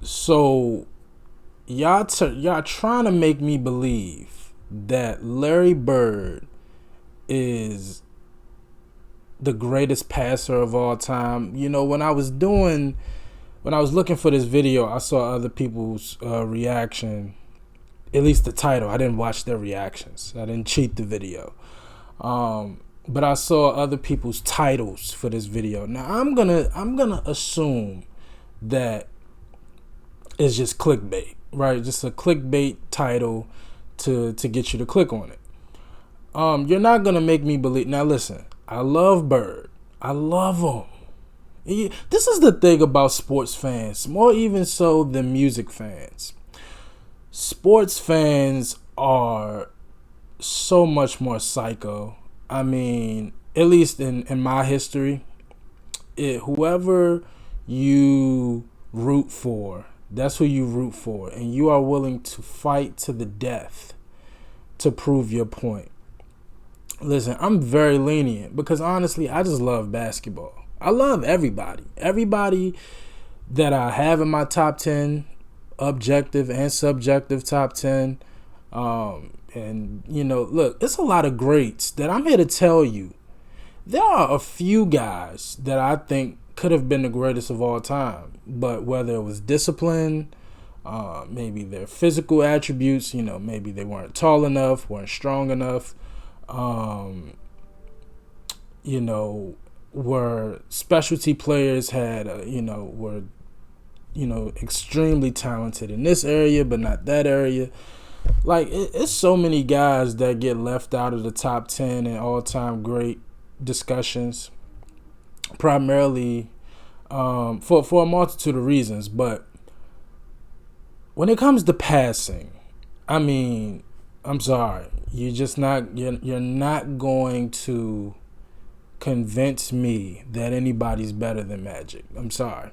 So y'all trying to make me believe that Larry Bird is the greatest passer of all time. When I was looking for this video, I saw other people's reaction. At least the title. I didn't watch their reactions. I didn't cheat the video. But I saw other people's titles for this video. Now I'm gonna assume that it's just clickbait, right? Just a clickbait title to get you to click on it. You're not gonna make me believe. Now listen, I love Bird. I love him. This is the thing about sports fans, more even so than music fans. Sports fans are so much more psycho. I mean, at least in my history, whoever you root for, that's who you root for, and you are willing to fight to the death to prove your point. Listen, I'm very lenient because honestly, I just love basketball. I love everybody. Everybody that I have in my top 10, objective and subjective top 10. And, look, it's a lot of greats that I'm here to tell you. There are a few guys that I think could have been the greatest of all time. But whether it was discipline, maybe their physical attributes, maybe they weren't tall enough, weren't strong enough, were specialty players, were extremely talented in this area, but not that area. Like, it's so many guys that get left out of the top 10 and all-time great discussions, primarily for a multitude of reasons. But when it comes to passing, I mean, I'm sorry, you're not going to convince me that anybody's better than Magic. I'm sorry.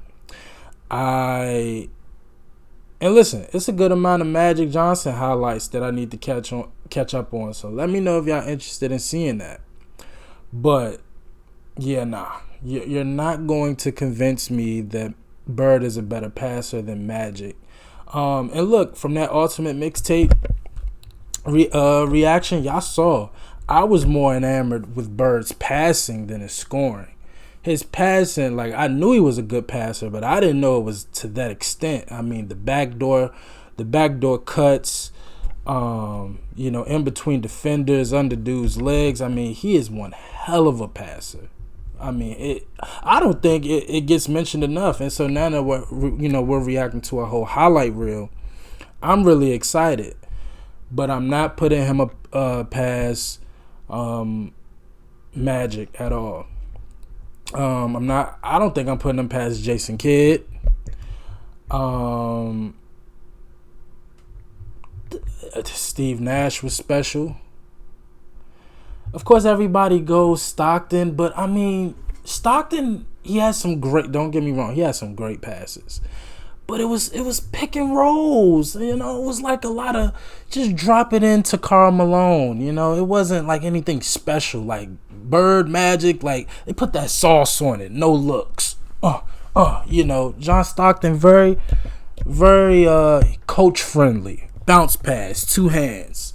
And listen, it's a good amount of Magic Johnson highlights that I need to catch up on. So let me know if y'all interested in seeing that. But yeah, you're not going to convince me that Bird is a better passer than Magic. And look, from that Ultimate Mixtape reaction, y'all saw I was more enamored with Bird's passing than his scoring. His passing, I knew he was a good passer, but I didn't know it was to that extent. I mean, the backdoor cuts, in between defenders, under dudes' legs. I mean, he is one hell of a passer. I mean, I don't think it gets mentioned enough. And so now that we're reacting to a whole highlight reel, I'm really excited. But I'm not putting him up past Magic at all. I don't think I'm putting him past Jason Kidd. Steve Nash was special. Of course, everybody goes Stockton, but I mean, Stockton, he has some great, don't get me wrong, he has some great passes. But it was pick and rolls, it was like a lot of just drop it into Karl Malone, it wasn't like anything special, like Bird, Magic, like they put that sauce on it, no looks. John Stockton, very, very coach friendly, bounce pass, two hands,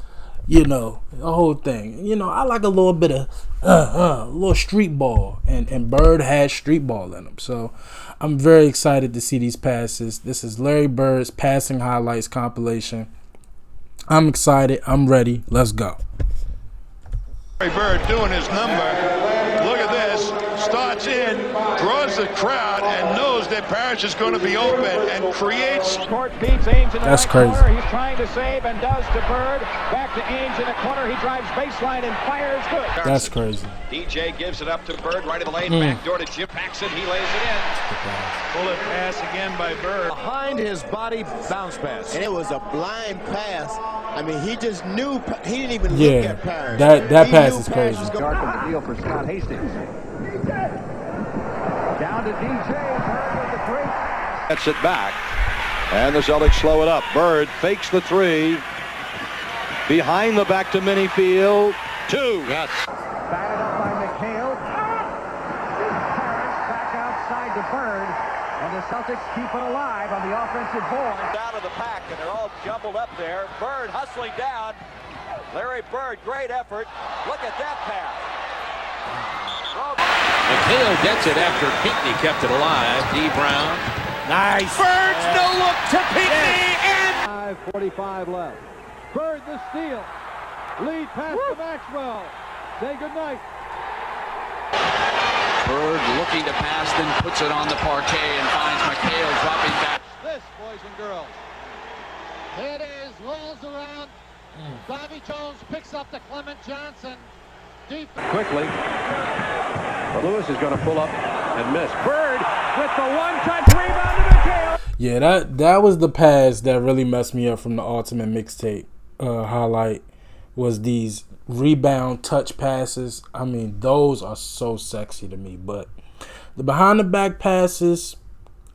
the whole thing. I like a little bit of a little street ball, and Bird had street ball in him. So I'm very excited to see these passes. This is Larry Bird's passing highlights compilation. I'm excited. I'm ready. Let's go. Larry Bird doing his number. Look at this. Starts in, draws the crowd, and knows that Parrish is going to be open and creates. Court beats Ames in the That's right crazy. corner. He's trying to save and does to Bird. Back to Ames in the corner. He drives baseline and fires good. That's crazy. DJ gives it up to Bird, right of the lane, back door to Jim Paxson. He lays it in. Bullet pass again by Bird. Behind his body bounce pass. And it was a blind pass. I mean, he just knew. He didn't even look at Parrish. That pass is crazy. Darkened the deal for Scott Hastings. Down to DJ. Bird with the three. Gets it back. And the Celtics slow it up. Bird fakes the three. Behind the back to Minifield. Two. Yes. Batted up by McHale. Parrish back outside to Bird. And the Celtics keep it alive on the offensive board. Down to the pack, and they're all jumbled up there. Bird hustling down. Larry Bird, great effort. Look at that pass. McHale gets it after Pinckney kept it alive. D. Brown. Nice. Bird's no look to Pinckney. And 5:45 left. Bird the steal. Lead pass to Maxwell. Say goodnight. Bird looking to pass, then puts it on the parquet and finds McHale dropping back. This, boys and girls. It is, rolls around. Bobby Jones picks up the Clement Johnson. Deep. Quickly. But Lewis is going to pull up and miss. Bird with the one-touch rebound to McHale. Yeah, that was the pass that really messed me up from the Ultimate Mixtape highlight, was these rebound touch passes. I mean, those are so sexy to me. But the behind-the-back passes,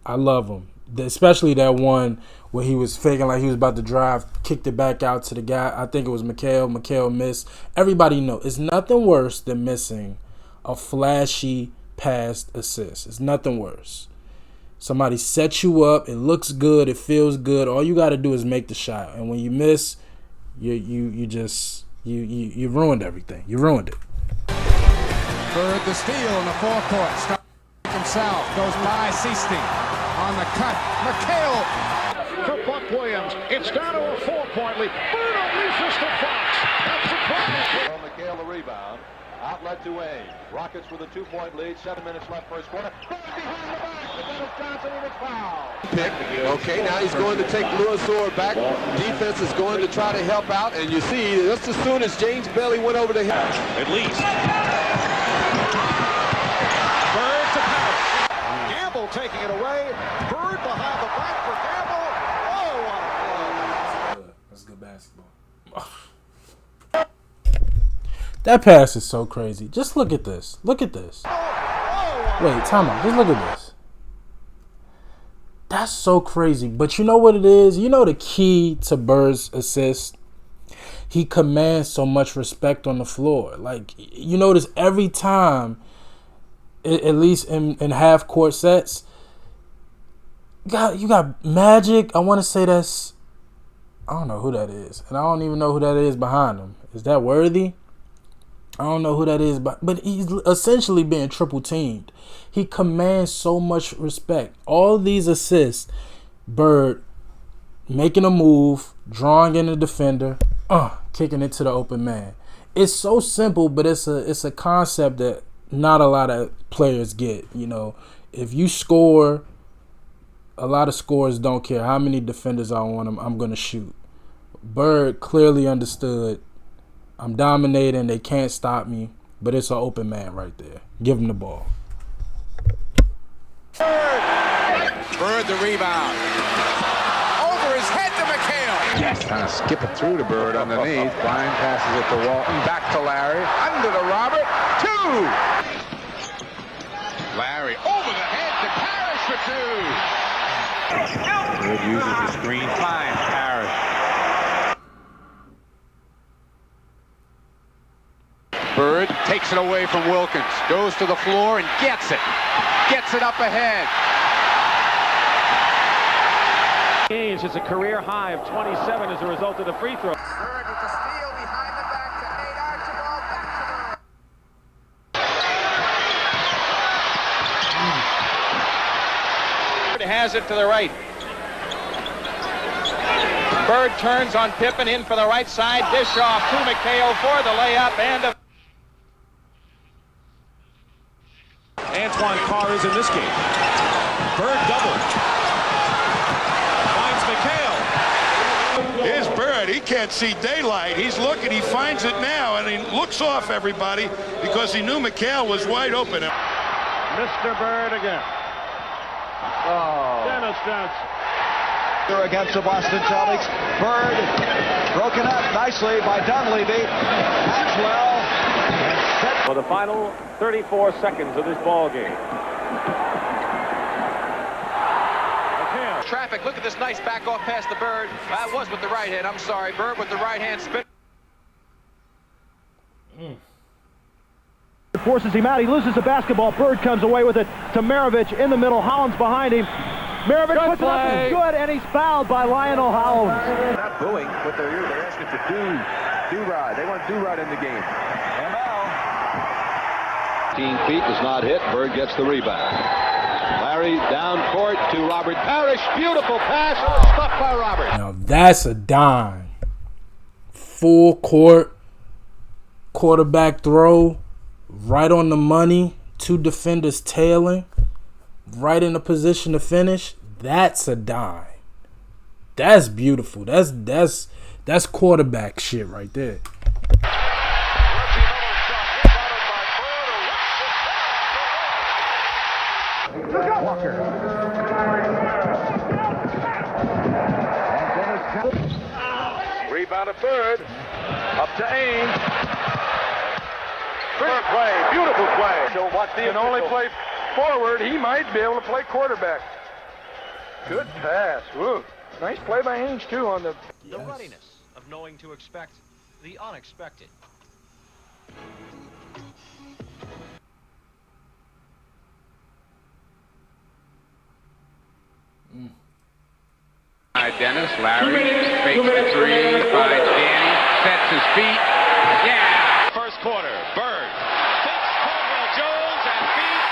I love them. Especially that one where he was faking like he was about to drive, kicked it back out to the guy. I think it was McHale. McHale missed. Everybody knows it's nothing worse than missing a flashy pass assist. It's nothing worse. Somebody sets you up. It looks good. It feels good. All you got to do is make the shot. And when you miss, you ruined everything. You ruined it. Bird the steal in the forecourt. Starts himself. Goes by Seasting. On the cut. McHale. For Buck Williams. It's down to a 4-point lead. Bird unleashes to Fox. That's a try. McHale the rebound. Outlet to Wayne. Rockets with a 2-point lead. 7 minutes left first quarter. Bird behind the back. To Dennis Johnson and it's foul. Okay, now he's going to take Lewis Orr back. Defense is going to try to help out, and you see just as soon as James Bailey went over to him. at least. Bird to Parrish. Gamble taking it away. Bird behind the back for Gamble. Oh, what a play. That's good basketball. That pass is so crazy. Just look at this. Look at this. Wait, time out. Just look at this. That's so crazy. But you know what it is? You know the key to Bird's assist? He commands so much respect on the floor. Like, you notice every time, at least in half-court sets, you got Magic. I want to say that's, I don't know who that is. And I don't even know who that is behind him. Is that Worthy? I don't know who that is, but he's essentially being triple teamed. He commands so much respect. All these assists, Bird making a move, drawing in the defender, kicking it to the open man. It's so simple, but it's a concept that not a lot of players get. You know, if you score, a lot of scorers don't care how many defenders I want them. I'm gonna shoot. Bird clearly understood. I'm dominating. They can't stop me. But it's an open man right there. Give him the ball. Bird the rebound. Over his head to McHale. Yes, kind of skipping through the Bird underneath. Blind passes it to Walton. Back to Larry. Under the Robert. 2. Larry over the head to Parrish for 2. Bird uses the screen. Finds Parrish. Bird takes it away from Wilkins. Goes to the floor and gets it. Gets it up ahead. Gaines is a career high of 27 as a result of the free throw. Bird with the steal behind the back to Nate Archibald. Back to Bird has it to the right. Bird turns on Pippen in for the right side. Dish off to McHale for the layup and a Antoine Carr is in this game. Bird double. Finds McHale. Here's Bird. He can't see daylight. He's looking. He finds it now, and he looks off everybody because he knew McHale was wide open. Mr. Bird again. Dennis Johnson. Against the Boston Celtics. Bird broken up nicely by Dunleavy. Maxwell. For the final 34 seconds of this ball game. Traffic. Look at this nice back off pass to Bird. That was with the right hand. I'm sorry. Bird with the right hand spin. forces him out. He loses the basketball. Bird comes away with it to Maravich in the middle. Hollins behind him. Maravich puts it up, it's good, and he's fouled by Lionel Hollins. They're not booing with their ear. They're asking to do-rod. They want do-rod in the game. ML. 15 feet does not hit. Bird gets the rebound. Larry down court to Robert Parrish. Beautiful pass. Stuffed by Robert. Now that's a dime. Full court. Quarterback throw. Right on the money. Two defenders tailing. Right in a position to finish. That's a dime. That's beautiful. That's quarterback shit right there. Walker. Rebound to Bird. Up to Ames. Great play. Beautiful play. So what the can only play forward. He might be able to play quarterback. Good pass. Woo. Nice play by Ames, too, on the... The readiness of knowing to expect the unexpected. Dennis, Larry, fakes the three, finds Danny, sets his feet. Yeah! First quarter, Bird takes Caldwell Jones and beats.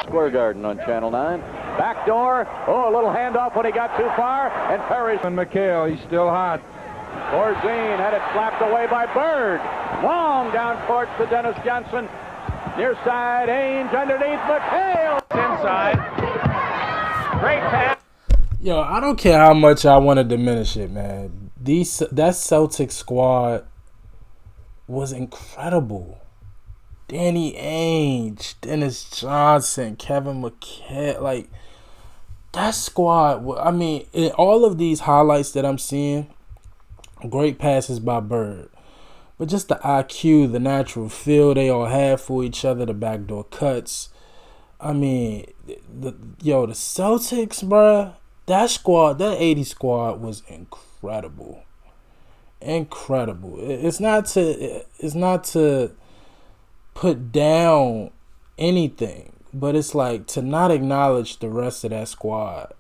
Square Garden on Channel 9. Back door. Oh, a little handoff when he got too far. And Parrish. And McHale, he's still hot. Borzine had it slapped away by Bird. Long down court to Dennis Johnson. Near side, Ainge underneath McHale. Inside. Great pass. Yo, I don't care how much I want to diminish it, man. That Celtics squad was incredible. Danny Ainge, Dennis Johnson, Kevin McHale, like that squad. I mean, in all of these highlights that I'm seeing, great passes by Bird, but just the IQ, the natural feel they all have for each other, the backdoor cuts. I mean, the Celtics, bruh. That squad, that 80 squad was incredible. Incredible. It's not to put down anything, but it's like to not acknowledge the rest of that squad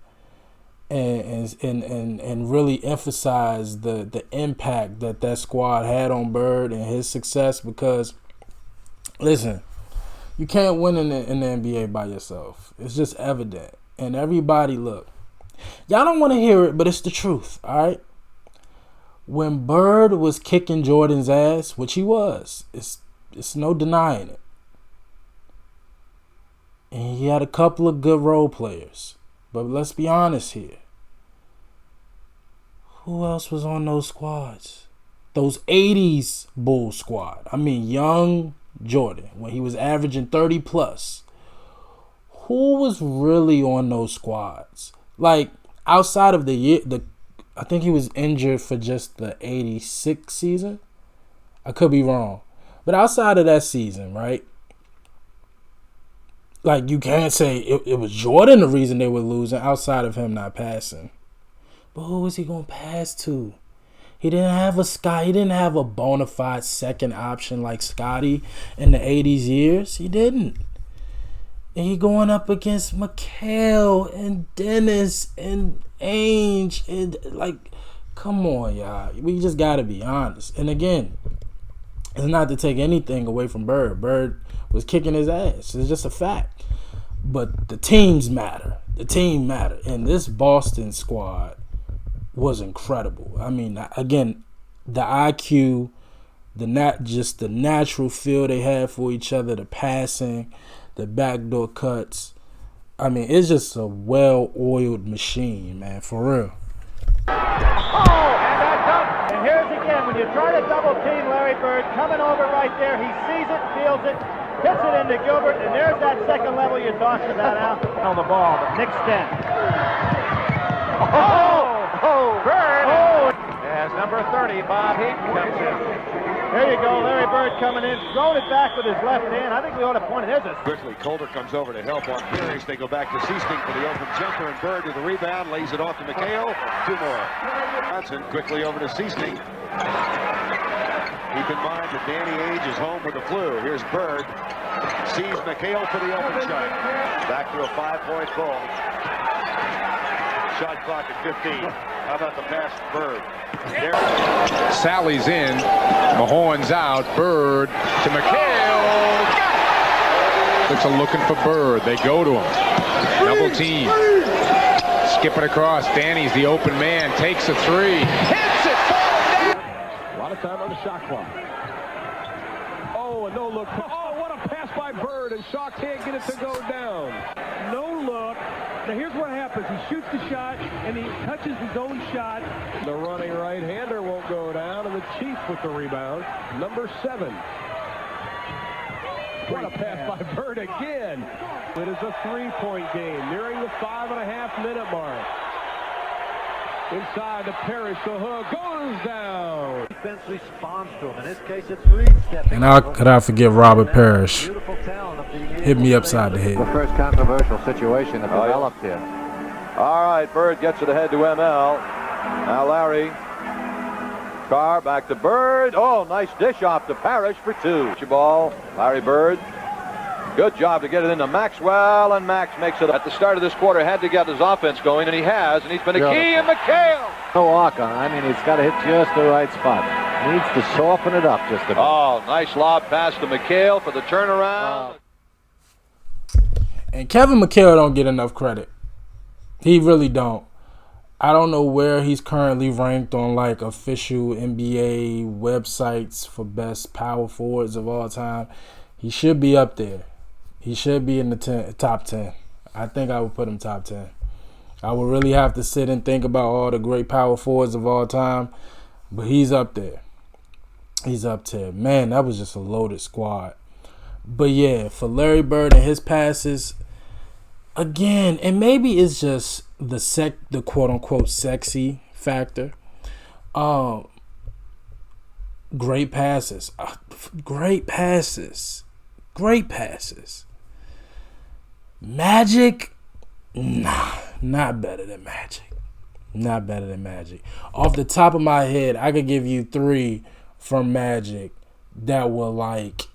and really emphasize the impact that squad had on Bird and his success, because listen, you can't win in the NBA by yourself. It's just evident. And everybody, look, y'all don't want to hear it, but it's the truth, all right? When Bird was kicking Jordan's ass, which he was, it's no denying it. And he had a couple of good role players. But let's be honest here. Who else was on those squads? Those 80s Bulls squad. I mean, young Jordan, when he was averaging 30 plus. Who was really on those squads? Like, outside of the year, I think he was injured for just the 86 season. I could be wrong. But outside of that season, right? Like, you can't say it was Jordan the reason they were losing outside of him not passing. But who was he going to pass to? He didn't have a bona fide second option like Scotty in the 80s years. He didn't. And he going up against McHale and Dennis and Ainge. And, like, come on, y'all. We just got to be honest. And, again, it's not to take anything away from Bird. Bird was kicking his ass. It's just a fact. But the teams matter. The team matter. And this Boston squad was incredible. I mean, again, the IQ, the natural feel they had for each other, the passing, the backdoor cuts. I mean, it's just a well-oiled machine, man, for real. Oh, and that's up. And here's again, when you try to double team Larry Bird, coming over right there, he sees it, feels it, hits it into Gilbert, and there's that second level you talked about out on the ball, but Nick Stent. Bird! Oh! As number 30, Bob Heaton comes in. There you go, Larry Bird coming in, throwing it back with his left hand. I think we ought to point it. There's a... Quickly, Calder comes over to help on Parrish. They go back to Seasting for the open jumper, and Bird to the rebound, lays it off to McHale. Two more. Johnson quickly over to Seasting. Keeping mind that Danny Ainge is home with the flu. Here's Bird. Sees McHale for the open shot. Back to a 5-point ball. Shot clock at 15. How about the pass to Bird? Sally's in. Mahorn's out. Bird to McHale. Celtics are looking for Bird. They go to him. Double team. Skip it across. Danny's the open man. Takes a three. Hits it. A lot of time on the shot clock. Oh, a no look. Oh, what a pass by Bird, and Shaw can't get it to go down. No look. Now here's what happens. He shoots the shot, and he touches his own shot. The running right-hander won't go down, and the Chief with the rebound. Number 7. What a pass by Bird again. It is a 3-point game, nearing the 5.5-minute mark. Inside to Parrish, the hook goes down. Defense responds to him. In this case, it's Reed stepping. And how could I forget Robert Parrish? Hit me upside the head. The first controversial situation that developed here. All right, Bird gets it ahead to ML. Now Larry. Carr back to Bird. Oh, nice dish off to Parrish for 2. Ball, Larry Bird. Good job to get it into Maxwell, and Max makes it at the start of this quarter. Had to get his offense going, and he has, and he's been a key in McHale. No walk on. I mean, he's got to hit just the right spot. Needs to soften it up just a bit. Oh, nice lob pass to McHale for the turnaround. And Kevin McHale don't get enough credit. He really don't. I don't know where he's currently ranked on like official NBA websites for best power forwards of all time. He should be up there. He should be in the top 10. I think I would put him top 10. I would really have to sit and think about all the great power forwards of all time, but he's up there. He's up there. Man, that was just a loaded squad. But yeah, for Larry Bird and his passes, again, and maybe it's just the quote-unquote sexy factor. Great passes. Great passes. Great passes. Magic? Nah, not better than Magic. Not better than Magic. Off the top of my head, I could give you 3 from Magic that were like,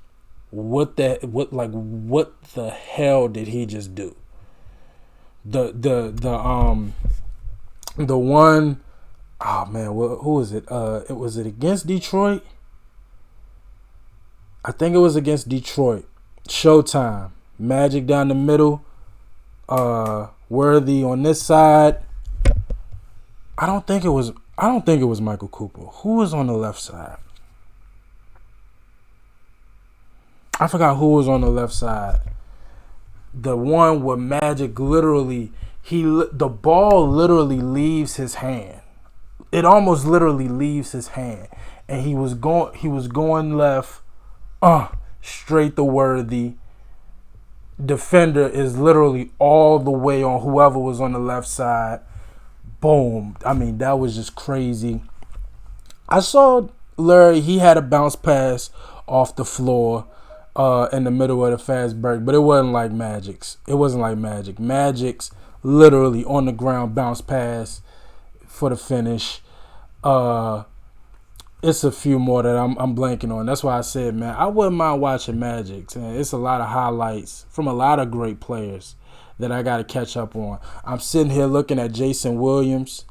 what the hell did he just do? The one, oh man, who was it? Was it against Detroit? I think it was against Detroit. Showtime. Magic down the middle. Worthy on this side. I don't think it was Michael Cooper. Who was on the left side? I forgot who was on the left side. The one where Magic literally, the ball literally leaves his hand. It almost literally leaves his hand, and he was going left, straight to Worthy. Defender is literally all the way on whoever was on the left side. Boom. I mean, that was just crazy. I saw Larry, he had a bounce pass off the floor in the middle of the fast break, but it wasn't like Magic's. It wasn't like Magic. Magic's literally on the ground bounce pass for the finish. It's a few more that I'm blanking on. That's why I said, man, I wouldn't mind watching Magic's. And it's a lot of highlights from a lot of great players that I got to catch up on. I'm sitting here looking at Jason Williams.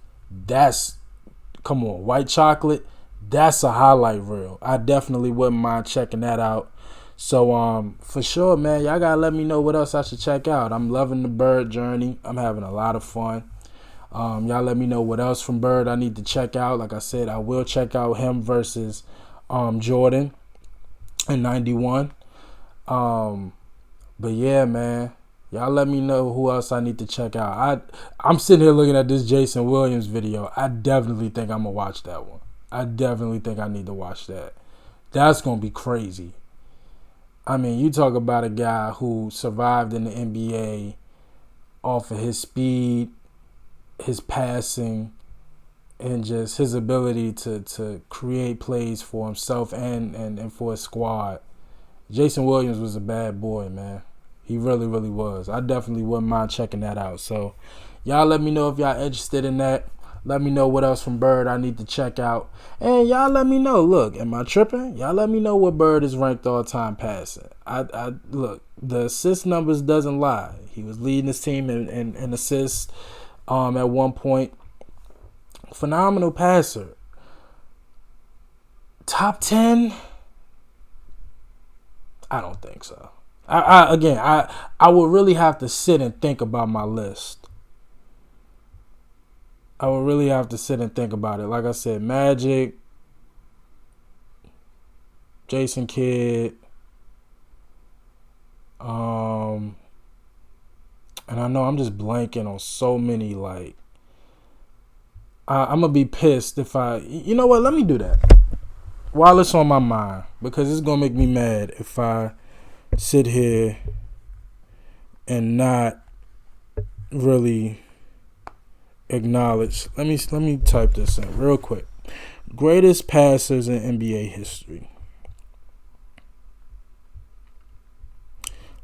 Come on, White Chocolate. That's a highlight reel. I definitely wouldn't mind checking that out. So, for sure, man, y'all got to let me know what else I should check out. I'm loving the Bird journey. I'm having a lot of fun. Y'all let me know what else from Bird I need to check out. Like I said, I will check out him versus Jordan in 91. But yeah, man, y'all let me know who else I need to check out. I'm sitting here looking at this Jason Williams video. I definitely think I'm going to watch that one. I definitely think I need to watch that. That's going to be crazy. I mean, you talk about a guy who survived in the NBA off of his speed, his passing, and just his ability to create plays for himself and for his squad. Jason Williams was a bad boy, man. He really, really was. I definitely wouldn't mind checking that out. So, y'all let me know if y'all interested in that. Let me know what else from Bird I need to check out. And y'all let me know. Look, am I tripping? Y'all let me know what Bird is ranked all-time passing. I look, the assist numbers doesn't lie. He was leading his team in assists at one point. Phenomenal passer. Top 10? I don't think so. I would really have to sit and think about my list. I would really have to sit and think about it. Like I said, Magic, Jason Kidd, and I know I'm just blanking on so many, like, I'm going to be pissed if you know what, let me do that while it's on my mind, because it's going to make me mad if I sit here and not really acknowledge. Let me type this in real quick. Greatest passers in NBA history.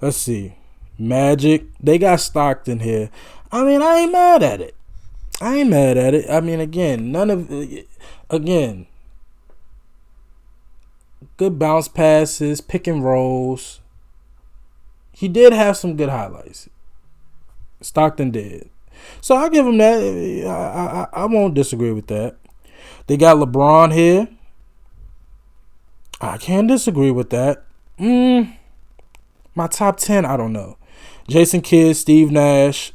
Let's see. Magic. They got Stockton here. I mean, I ain't mad at it. I mean, again, good bounce passes, pick and rolls. He did have some good highlights. Stockton did. So I'll give him that. I won't disagree with that. They got LeBron here. I can't disagree with that. My top 10, I don't know. Jason Kidd, Steve Nash.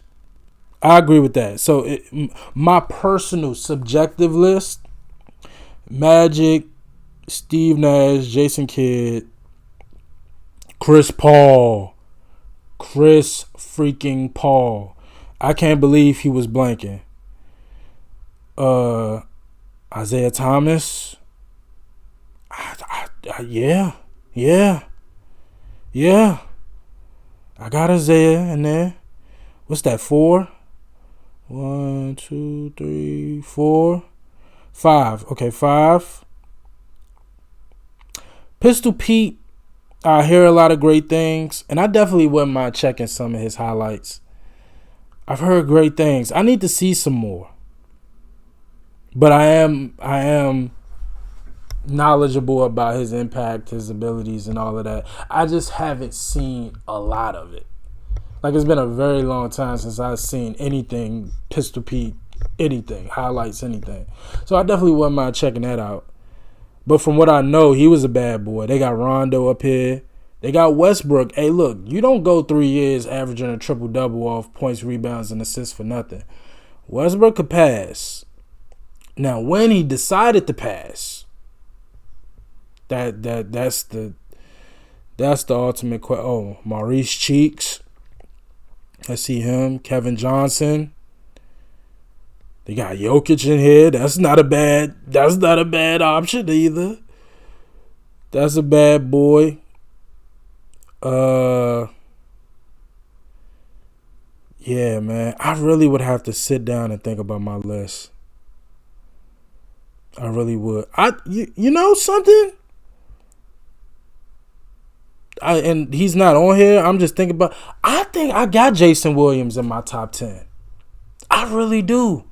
I agree with that. So my personal subjective list: Magic, Steve Nash, Jason Kidd, Chris freaking Paul. I can't believe he was blanking. Isaiah Thomas. Yeah. I got Isaiah in there. What's that, 4? 1, 2, 3, 4, 5. Okay, 5. Pistol Pete. I hear a lot of great things, and I definitely wouldn't mind checking some of his highlights. I've heard great things. I need to see some more. But I am knowledgeable about his impact, his abilities, and all of that. I just haven't seen a lot of it. Like, it's been a very long time since I've seen anything Pistol Pete, anything, highlights, anything. So I definitely wouldn't mind checking that out. But from what I know, he was a bad boy. They got Rondo up here. They got Westbrook. Hey, look, you don't go 3 years averaging a triple-double off points, rebounds, and assists for nothing. Westbrook could pass. Now, when he decided to pass, that's the ultimate question. Oh, Maurice Cheeks. I see him. Kevin Johnson. They got Jokic in here. That's not a bad option either. That's a bad boy. Yeah, man. I really would have to sit down and think about my list. I really would. You know something? And he's not on here. I'm just thinking about. I think I got Jason Williams in my top 10. I really do.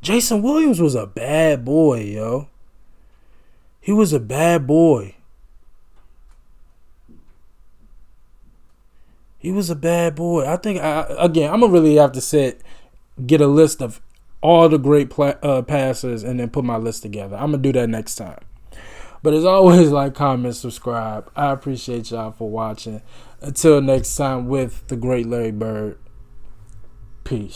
Jason Williams was a bad boy, yo. He was a bad boy. I think, I'm going to really have to get a list of all the great passers and then put my list together. I'm going to do that next time. But as always, like, comment, subscribe. I appreciate y'all for watching. Until next time with the great Larry Bird. Peace.